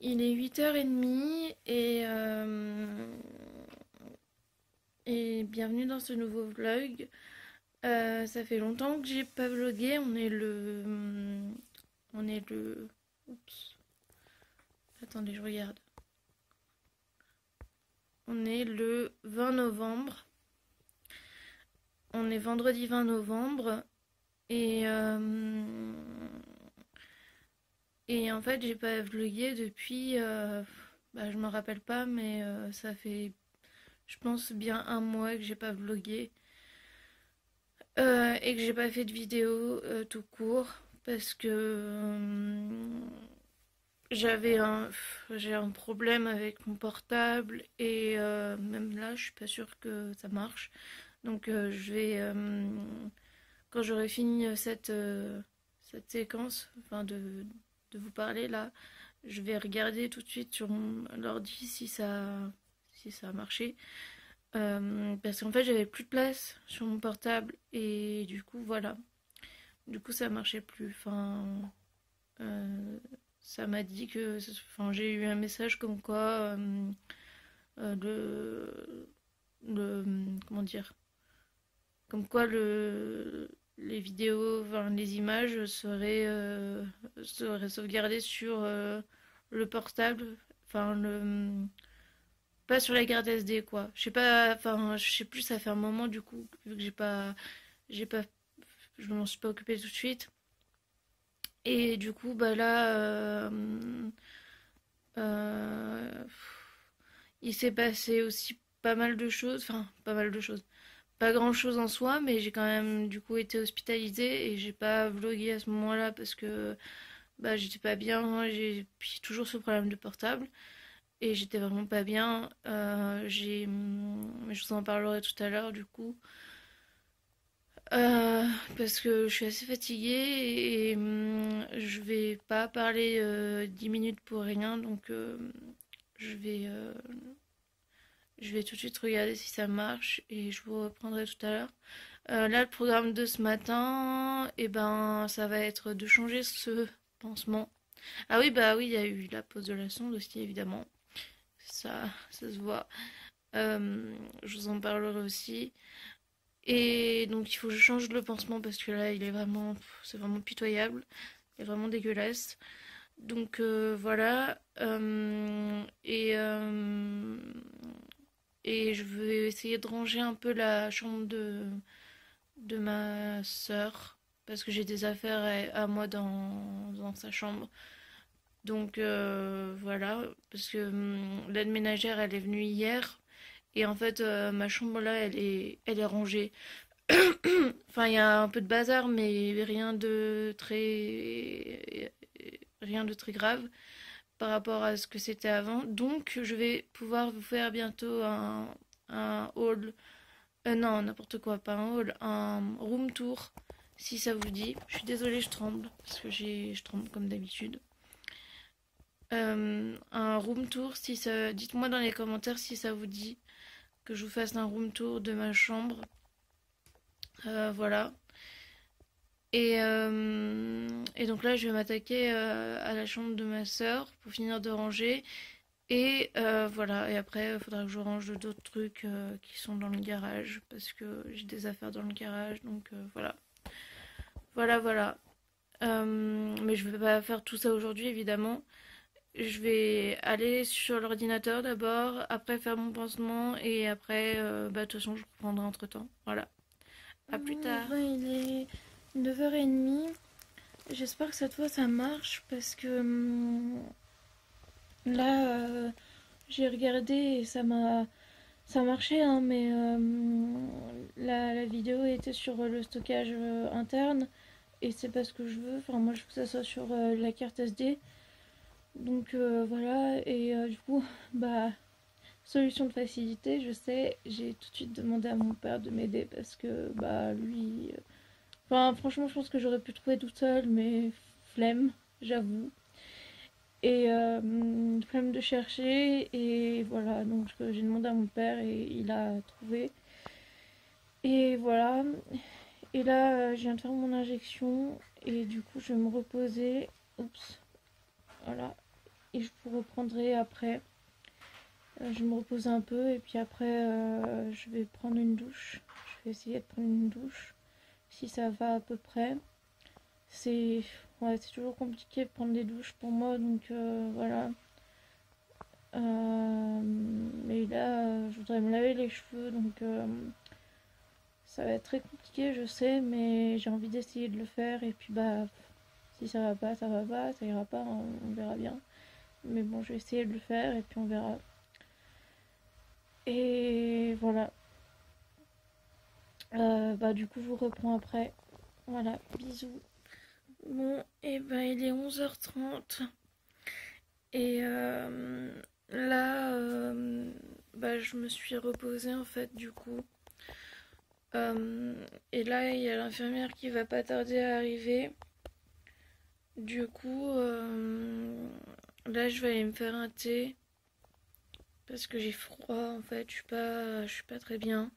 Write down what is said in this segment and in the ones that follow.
Il est 8h30 et bienvenue dans ce nouveau vlog. Ça fait longtemps que j'ai pas vlogué. On est le. Oups. Attendez, je regarde. On est le 20 novembre. On est vendredi 20 novembre. Et, euh, et en fait, j'ai pas vlogué depuis. Je me rappelle pas, mais ça fait, je pense, bien un mois que j'ai pas vlogué. Et que j'ai pas fait de vidéo tout court parce que j'avais un j'ai un problème avec mon portable et même là je suis pas sûre que ça marche, donc je vais quand j'aurai fini cette séquence, enfin de vous parler là, je vais regarder tout de suite sur mon ordi si ça a marché. Parce qu'en fait j'avais plus de place sur mon portable et du coup voilà. Du coup ça marchait plus. Euh, Ça m'a dit que. Enfin, j'ai eu un message comme quoi comment dire? Comme quoi les vidéos, enfin, les images seraient sauvegardées sur le portable. Enfin, pas sur la carte SD, quoi. Je sais pas, enfin, je sais plus, ça fait un moment du coup, vu que j'ai pas, je m'en suis pas occupée tout de suite. Et du coup, bah là, euh, il s'est passé aussi pas mal de choses, enfin, pas mal de choses. Pas grand chose en soi, mais j'ai quand même du coup été hospitalisée et j'ai pas vlogué à ce moment-là parce que bah, j'étais pas bien. J'ai puis toujours ce problème de portable et j'étais vraiment pas bien. Mais je vous en parlerai tout à l'heure du coup. Euh, Parce que je suis assez fatiguée et je vais pas parler 10 minutes pour rien, donc je vais, euh, je vais tout de suite regarder si ça marche et je vous reprendrai tout à l'heure. Là, le programme de ce matin, et ben, ça va être de changer ce pansement. Ah oui, bah oui, il y a eu la pose de la sonde aussi, évidemment. Ça se voit. Je vous en parlerai aussi. Et donc il faut que je change le pansement parce que là c'est vraiment pitoyable, il est vraiment dégueulasse. Donc voilà. Et je vais essayer de ranger un peu la chambre de ma sœur parce que j'ai des affaires à moi dans sa chambre. Donc voilà, parce que l'aide ménagère elle est venue hier et en fait ma chambre là elle est rangée. Enfin, il y a un peu de bazar, mais rien de très grave par rapport à ce que c'était avant. Donc, je vais pouvoir vous faire bientôt un haul. Non, n'importe quoi, pas un haul, un room tour, si ça vous dit. Je suis désolée, je tremble, parce que je tremble comme d'habitude. Un room tour, si ça. Dites-moi dans les commentaires si ça vous dit que je vous fasse un room tour de ma chambre. Voilà. Et donc là, je vais m'attaquer à la chambre de ma sœur pour finir de ranger. Et voilà, et après, il faudra que je range d'autres trucs qui sont dans le garage parce que j'ai des affaires dans le garage. Donc voilà. Voilà, voilà. Mais je vais pas faire tout ça aujourd'hui, évidemment. Je vais aller sur l'ordinateur d'abord, après faire mon pansement et après, de toute façon, je reprendrai entre-temps. Voilà. À plus tard. Ben, il est 9h30. J'espère que cette fois ça marche parce que là j'ai regardé et ça marchait hein, mais la vidéo était sur le stockage interne et c'est pas ce que je veux. Enfin moi je veux que ça soit sur la carte SD. Donc voilà et du coup bah solution de facilité, je sais, j'ai tout de suite demandé à mon père de m'aider parce que bah lui enfin, franchement, je pense que j'aurais pu trouver toute seule, mais flemme, j'avoue. Et flemme de chercher, et voilà. Donc, j'ai demandé à mon père et il a trouvé. Et voilà. Et là, je viens de faire mon injection, et du coup, je vais me reposer. Oups, voilà. et je vous reprendrai après. Je vais me reposer un peu et puis après je vais prendre une douche. Je vais essayer de prendre une douche si ça va à peu près. C'est ouais, c'est toujours compliqué de prendre des douches pour moi, donc voilà. Mais là, je voudrais me laver les cheveux, donc ça va être très compliqué, je sais, mais j'ai envie d'essayer de le faire. Et puis bah, si ça va pas, ça va pas, ça ira pas, on verra bien. Mais bon, je vais essayer de le faire et puis on verra. Et voilà. Bah du coup, je vous reprends après. Voilà, bisous. Bon, et bah il est 11h30. Et là, bah, je me suis reposée en fait du coup. Et là, il y a l'infirmière qui va pas tarder à arriver. Du coup, là, je vais aller me faire un thé parce que j'ai froid en fait. Je suis pas très bien.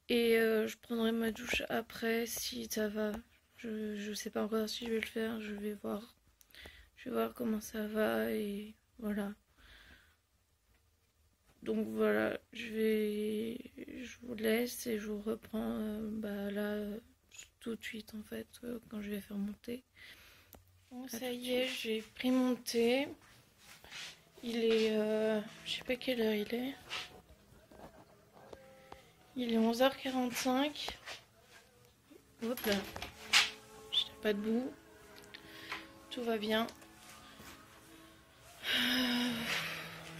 Et je prendrai ma douche après si ça va. Je sais pas encore si je vais le faire. Je vais voir. Je vais voir comment ça va et voilà. Donc voilà, je vous laisse et je vous reprends bah, là tout de suite en fait quand je vais faire mon thé. Bon, ça y est, j'ai pris mon thé. Il est, je sais pas quelle heure il est. Il est 11h45. Hop là, j'étais pas debout. Tout va bien.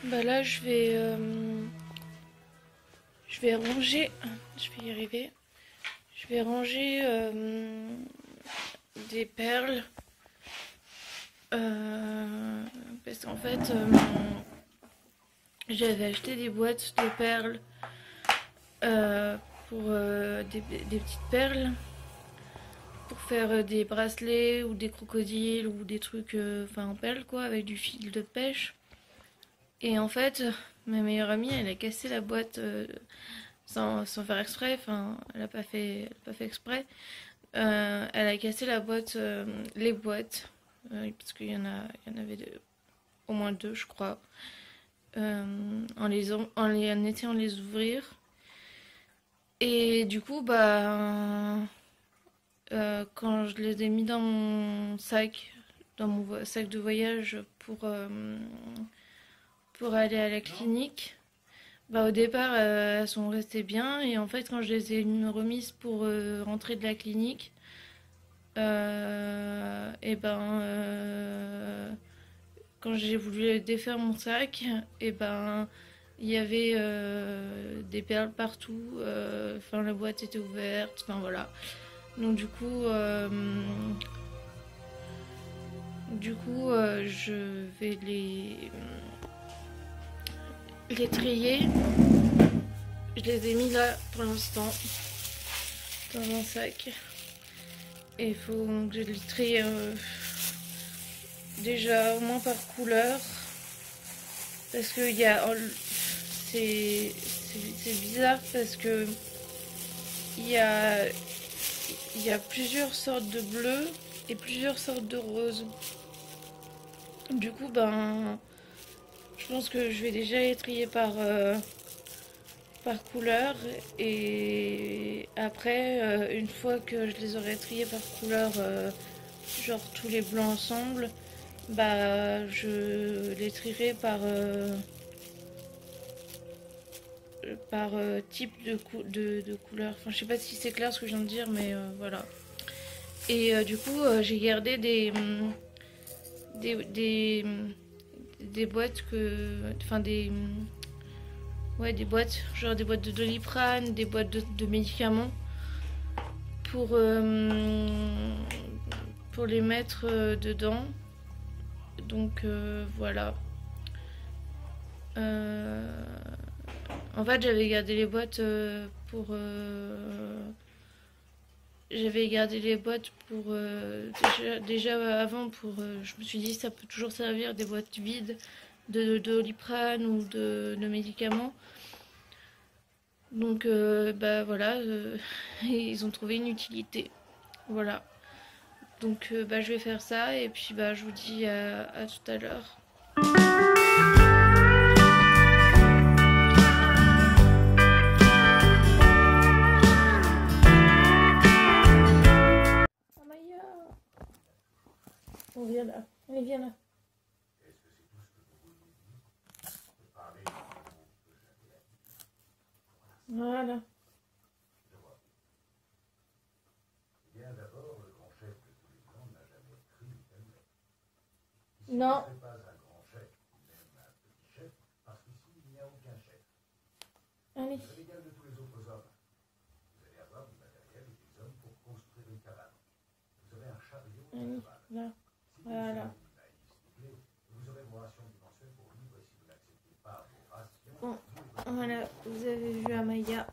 Bah là, je vais ranger. Je vais y arriver. Je vais ranger des perles. Parce qu'en fait, j'avais acheté des boîtes de perles euh, pour des petites perles pour faire des bracelets ou des crocodiles ou des trucs enfin en perles quoi avec du fil de pêche. Et en fait, ma meilleure amie, elle a cassé la boîte sans faire exprès. Enfin, elle a pas fait exprès. Elle a cassé la boîte, les boîtes, parce il y en avait au moins deux, je crois. En essayant de les ouvrir. Et du coup, bah, quand je les ai mis dans mon sac, sac de voyage pour aller à la clinique, bah au départ elles sont restées bien et en fait quand je les ai remises pour rentrer de la clinique, et ben quand j'ai voulu défaire mon sac, et ben il y avait des perles partout, enfin la boîte était ouverte, enfin voilà. Donc du coup, je vais les trier. Je les ai mis là pour l'instant dans un sac. Et il faut que je les trie déjà au moins par couleur. Parce que c'est bizarre parce que il y a, il y a plusieurs sortes de bleu et plusieurs sortes de rose. Du coup, ben, je pense que je vais déjà les trier par couleur et après, une fois que je les aurai triés par couleur, genre tous les blancs ensemble, bah je les trierai par type de couleur. Enfin, je sais pas si c'est clair ce que je viens de dire, mais voilà. Et du coup, j'ai gardé des, des, des boîtes enfin ouais, des boîtes, genre des boîtes de Doliprane, des boîtes de médicaments pour, pour les mettre dedans. Donc voilà. En fait, j'avais gardé les boîtes j'avais gardé les boîtes pour déjà avant pour je me suis dit ça peut toujours servir des boîtes vides de Doliprane ou de médicaments. Donc bah voilà, ils ont trouvé une utilité. Voilà. Donc bah je vais faire ça et puis bah je vous dis à tout à l'heure. Amaya, on vient là. Allez, viens là. Voilà. Non. Allez. Allez, là. Voilà. Bon, voilà, vous avez vu Amaya.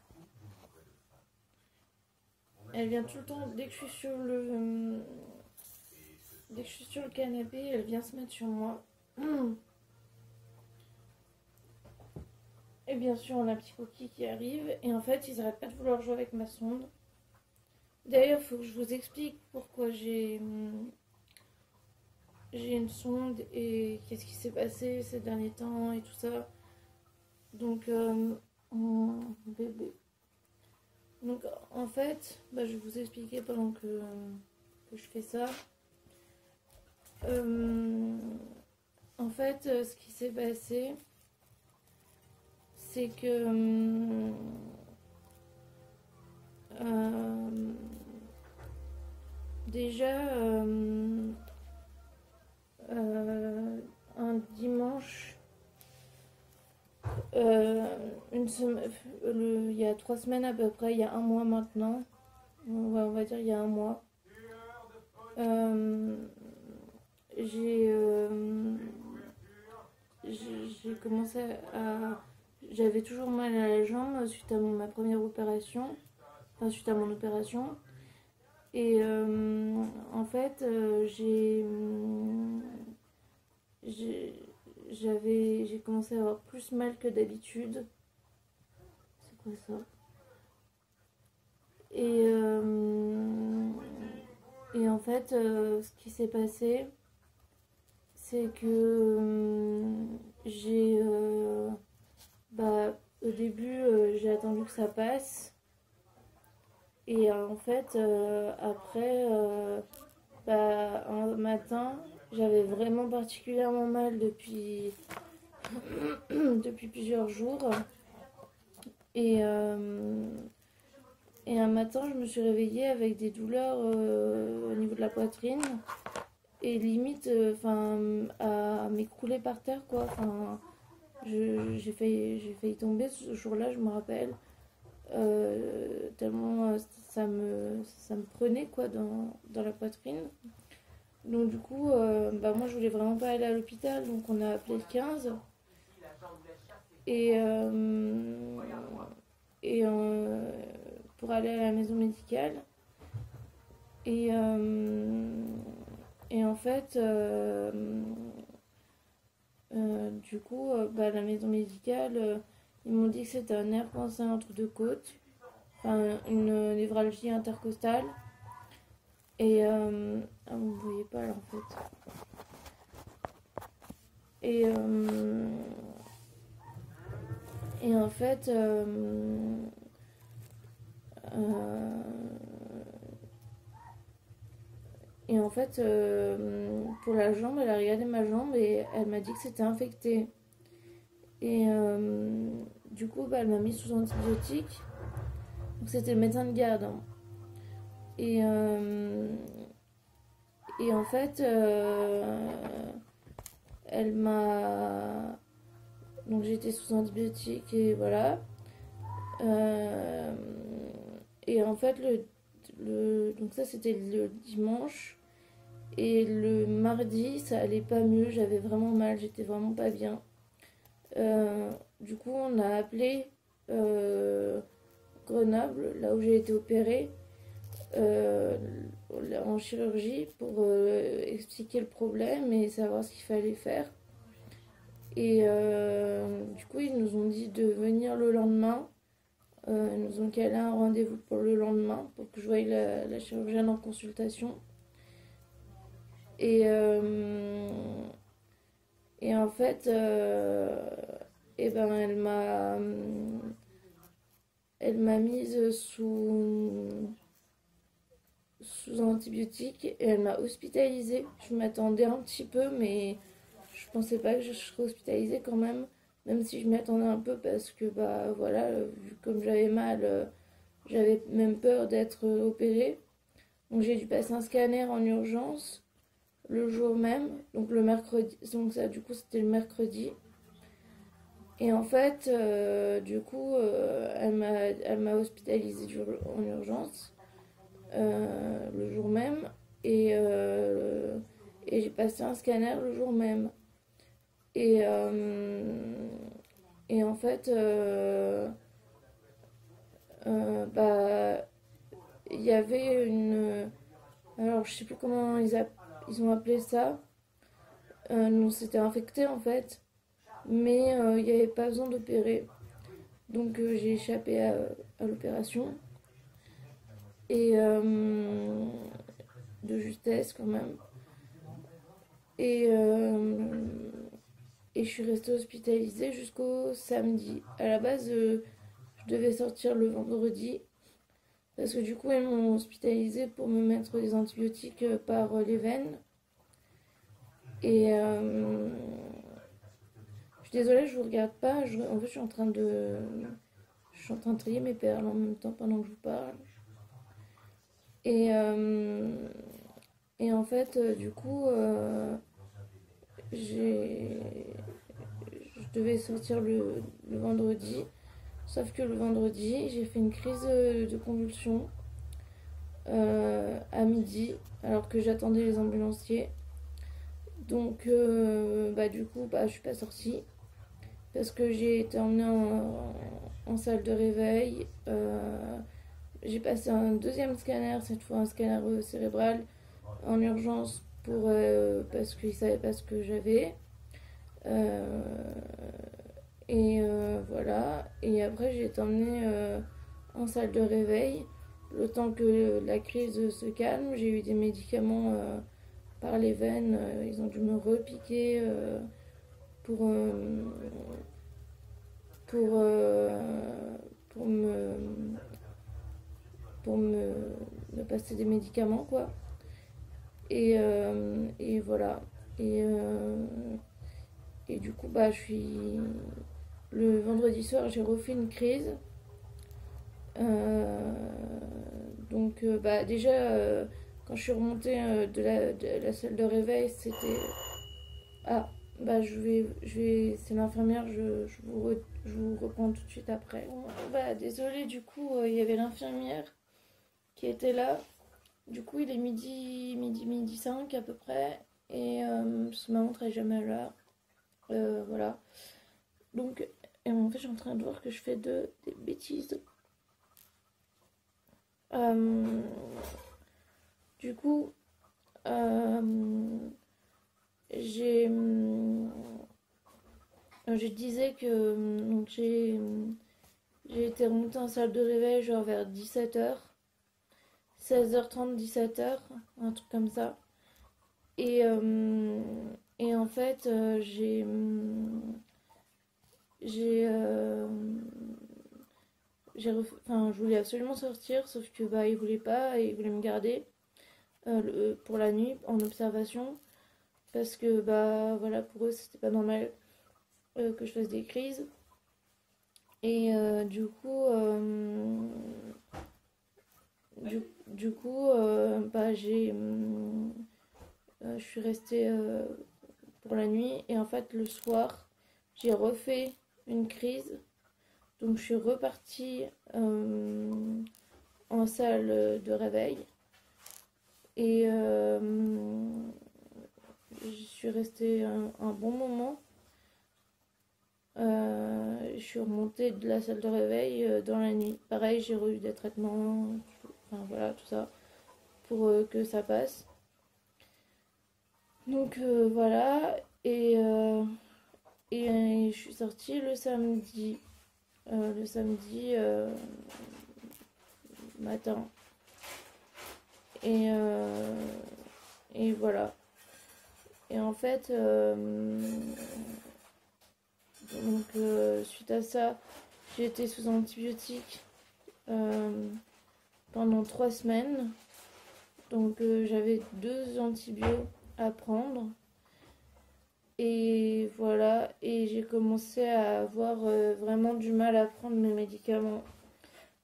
Elle vient tout le temps, dès que je suis sur le... Dès que je suis sur le canapé, elle vient se mettre sur moi. Et bien sûr, on a un petit coquille qui arrive. Et en fait, ils n'arrêtent pas de vouloir jouer avec ma sonde. D'ailleurs, il faut que je vous explique pourquoi j'ai une sonde et qu'est-ce qui s'est passé ces derniers temps et tout ça. Donc, bébé. Donc, en fait, je vais vous expliquer pendant que je fais ça. En fait, ce qui s'est passé, c'est que déjà un dimanche, il y a 3 semaines à peu près, il y a un mois maintenant, on va dire il y a un mois, j'ai commencé à... J'avais toujours mal à la jambe suite à ma première opération, enfin suite à mon opération. Et en fait, j'ai commencé à avoir plus mal que d'habitude. C'est quoi ça? Et en fait, ce qui s'est passé, c'est que au début, j'ai attendu que ça passe. Et en fait, après, un matin, j'avais vraiment particulièrement mal depuis, depuis plusieurs jours. Et un matin, je me suis réveillée avec des douleurs au niveau de la poitrine. Et limite, à m'écrouler par terre, quoi. Enfin, j'ai failli tomber ce jour-là, je me rappelle. Tellement ça me prenait quoi dans la poitrine. Donc du coup, moi je voulais vraiment pas aller à l'hôpital, donc on a appelé le 15. Et pour aller à la maison médicale. Et en fait, du coup, la maison médicale, ils m'ont dit que c'était un nerf coincé entre deux côtes, enfin une névralgie intercostale. Et vous ne voyez pas là en fait. Et en fait, pour la jambe, elle a regardé ma jambe et elle m'a dit que c'était infecté. Et du coup, elle m'a mis sous antibiotiques. Donc c'était le médecin de garde. Hein. Et en fait, elle m'a... Donc j'étais sous antibiotiques et voilà. Et en fait, donc ça c'était le dimanche. Et le mardi, ça allait pas mieux, j'avais vraiment mal, j'étais vraiment pas bien. Du coup, on a appelé Grenoble, là où j'ai été opérée, en chirurgie, pour expliquer le problème et savoir ce qu'il fallait faire. Et du coup, ils nous ont dit de venir le lendemain. Ils nous ont calé un rendez-vous pour le lendemain, pour que je voie la chirurgienne en consultation. Et Et en fait, eh ben, elle m'a mise sous antibiotiques et elle m'a hospitalisée. Je m'attendais un petit peu, mais je pensais pas que je serais hospitalisée quand même si je m'y attendais un peu parce que bah voilà, vu comme j'avais mal, j'avais même peur d'être opérée. Donc j'ai dû passer un scanner en urgence le jour même, donc le mercredi. Donc ça, du coup, c'était le mercredi. Et en fait, du coup, elle m'a hospitalisée en urgence le jour même et, et j'ai passé un scanner le jour même. Et, et en fait, bah, il y avait une. Alors, je sais plus comment ils ont appelé ça. Nous, c'était infecté en fait, mais il n'y avait pas besoin d'opérer. Donc, j'ai échappé à l'opération. Et de justesse quand même. Et, et je suis restée hospitalisée jusqu'au samedi. À la base, je devais sortir le vendredi. Parce que du coup, ils m'ont hospitalisée pour me mettre des antibiotiques par les veines. Et je suis désolée, je vous regarde pas. En fait, je suis en train de trier mes perles en même temps pendant que je vous parle. Et, et en fait, du coup, j'ai, je devais sortir le vendredi. Sauf que le vendredi, j'ai fait une crise de convulsion à midi, alors que j'attendais les ambulanciers. Donc, bah, du coup, bah, je suis pas sortie parce que j'ai été emmenée en salle de réveil. J'ai passé un deuxième scanner, cette fois un scanner cérébral en urgence parce qu'ils ne savaient pas ce que j'avais. Euh, et voilà. Et après, j'ai été emmenée en salle de réveil. Le temps que la crise se calme, j'ai eu des médicaments par les veines. Ils ont dû me repiquer pour, euh, pour, pour, pour me passer des médicaments, quoi. Et voilà. Et, et du coup, bah, je suis. Le vendredi soir, j'ai refait une crise. Euh, donc, bah, déjà, quand je suis remontée de la salle de réveil, c'était. Ah, bah, c'est l'infirmière, je vous reprends tout de suite après. Bah, désolée, du coup, il y avait l'infirmière qui était là. Du coup, il est midi 5 à peu près. Et ma montre est jamais à l'heure. Voilà. Donc, en fait, je suis en train de voir que je fais des bêtises. Euh, du coup, euh, j'ai. Je disais que donc j'ai été remontée en salle de réveil genre vers 17h. 16h30, 17h, un truc comme ça. Et, en fait, j'ai, enfin, je voulais absolument sortir, sauf que bah, ils voulaient pas et ils voulaient me garder pour la nuit en observation. Parce que bah voilà, pour eux, c'était pas normal que je fasse des crises. Et du coup, bah, je suis restée pour la nuit. Et en fait, le soir, j'ai refait une crise. Donc, je suis repartie en salle de réveil. Et je suis restée un bon moment. Je suis remontée de la salle de réveil dans la nuit. Pareil, j'ai eu des traitements, enfin voilà, tout ça, pour que ça passe. Donc voilà, et je suis sortie le samedi matin. Et, et voilà. Et en fait, suite à ça, j'ai été sous antibiotiques pendant 3 semaines. Donc j'avais 2 antibiotiques à prendre. Et voilà, et j'ai commencé à avoir vraiment du mal à prendre mes médicaments.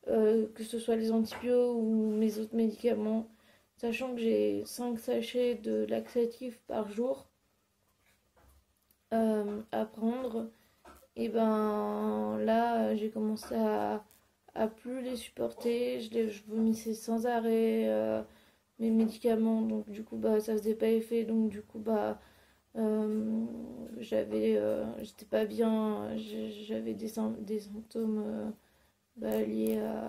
Que ce soit les antibiotiques ou mes autres médicaments. Sachant que j'ai 5 sachets de laxatifs par jour à prendre. Et ben là, j'ai commencé à plus les supporter. Je vomissais sans arrêt mes médicaments. Donc du coup, bah, ça faisait pas effet. Donc du coup, bah, j'étais pas bien. J'avais des symptômes bah, liés à,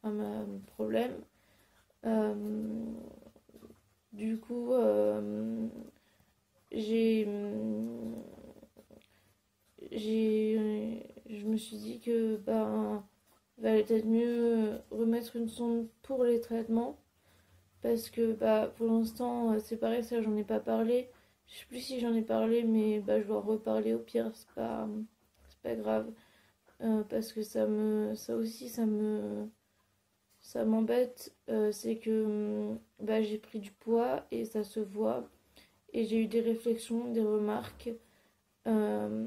à mon problème. Euh, du coup, j'ai, je me suis dit que ben, il valait peut-être mieux remettre une sonde pour les traitements. Parce que bah, pour l'instant, c'est pareil, ça j'en ai pas parlé. Je sais plus si j'en ai parlé, mais bah, je vais en reparler au pire, c'est pas grave. Parce que ça aussi, ça m'embête. C'est que bah, j'ai pris du poids et ça se voit. Et j'ai eu des réflexions, des remarques. Euh,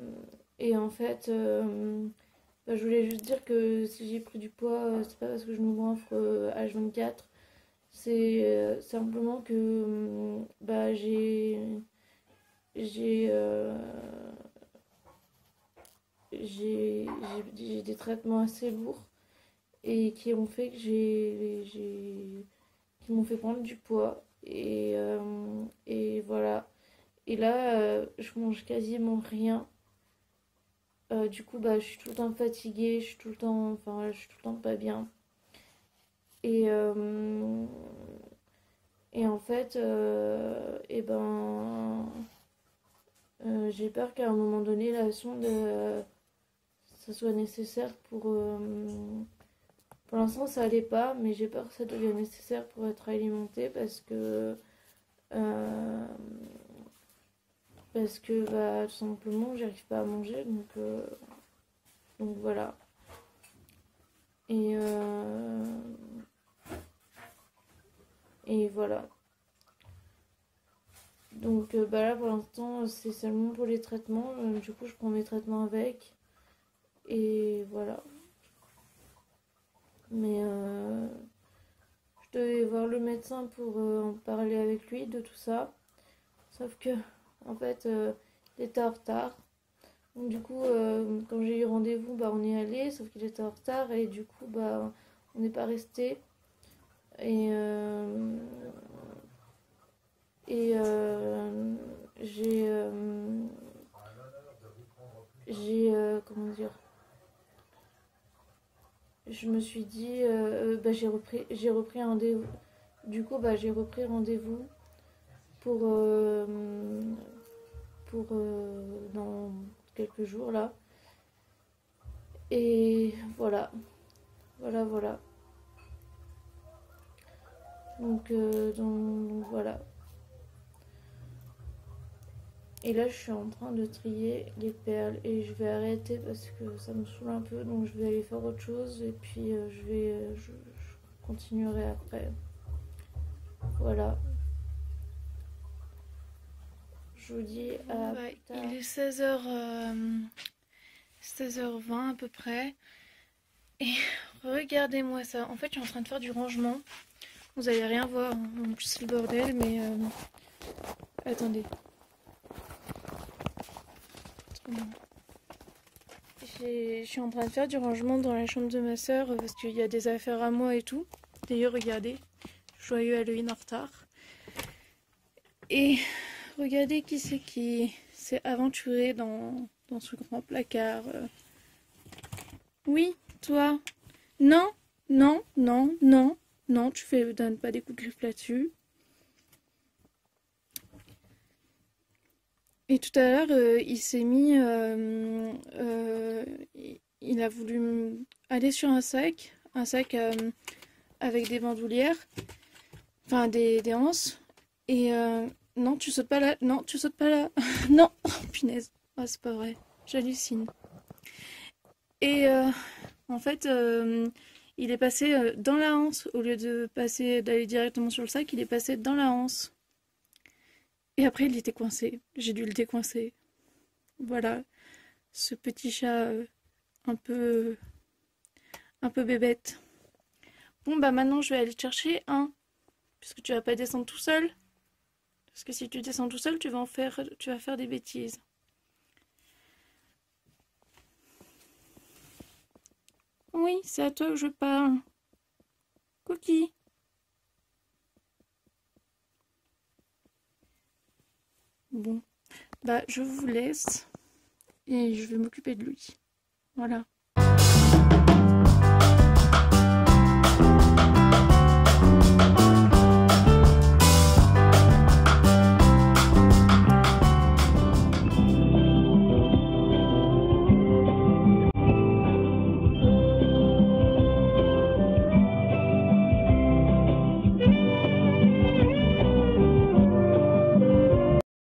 et en fait, bah, je voulais juste dire que si j'ai pris du poids, c'est pas parce que je me goinfre H24. C'est simplement que bah, j'ai euh, j'ai des traitements assez lourds et qui ont fait que qui m'ont fait prendre du poids et voilà. Et là, je mange quasiment rien. Du coup, bah, je suis tout le temps fatiguée, je suis tout le temps, enfin, voilà, je suis tout le temps pas bien. Et, et en fait, et ben, j'ai peur qu'à un moment donné, la sonde, ça soit nécessaire pour l'instant, ça allait pas, mais j'ai peur que ça devienne nécessaire pour être alimentée euh, parce que bah, tout simplement, j'arrive pas à manger, donc voilà. Et, et voilà. Donc bah là pour l'instant c'est seulement pour les traitements. Du coup je prends mes traitements avec. Et voilà. Mais je devais voir le médecin pour en parler avec lui de tout ça. Sauf que en fait il était en retard. Donc du coup quand j'ai eu rendez-vous bah on est allé. Sauf qu'il était en retard et du coup bah on n'est pas resté. Et et comment dire, je me suis dit bah, j'ai repris un rendez-vous. Du coup bah j'ai repris rendez-vous pour dans quelques jours là. Et voilà, voilà. Donc voilà. Et là, je suis en train de trier les perles et je vais arrêter parce que ça me saoule un peu. Donc, je vais aller faire autre chose et puis je continuerai après. Voilà. Je vous dis à plus tard. Il est 16h20 à peu près. Et regardez-moi ça. En fait, je suis en train de faire du rangement. Vous allez rien voir. En plus, c'est le bordel, mais attendez. Je suis en train de faire du rangement dans la chambre de ma soeur parce qu'il y a des affaires à moi et tout. D'ailleurs, regardez, joyeux Halloween en retard. Et regardez qui c'est qui s'est aventuré dans ce grand placard. Oui, toi. Non, non, non, non, non, donnes pas des coups de griffe là-dessus. Et tout à l'heure, il s'est mis, il a voulu aller sur un sac avec des bandoulières, enfin des anses. Et non, tu sautes pas là, non, tu sautes pas là, non, oh, punaise, oh, c'est pas vrai, J'hallucine. Et en fait, il est passé dans la anse, au lieu d'aller directement sur le sac, il est passé dans la anse. Et après, il était coincé. J'ai dû le décoincer. Voilà, ce petit chat un peu, un peu bébête. Bon, bah maintenant, je vais aller te chercher un, puisque tu vas pas descendre tout seul. Parce que si tu descends tout seul, tu vas faire des bêtises. Oui, c'est à toi que je parle. Cookie. Bon, bah je vous laisse et je vais m'occuper de lui. Voilà.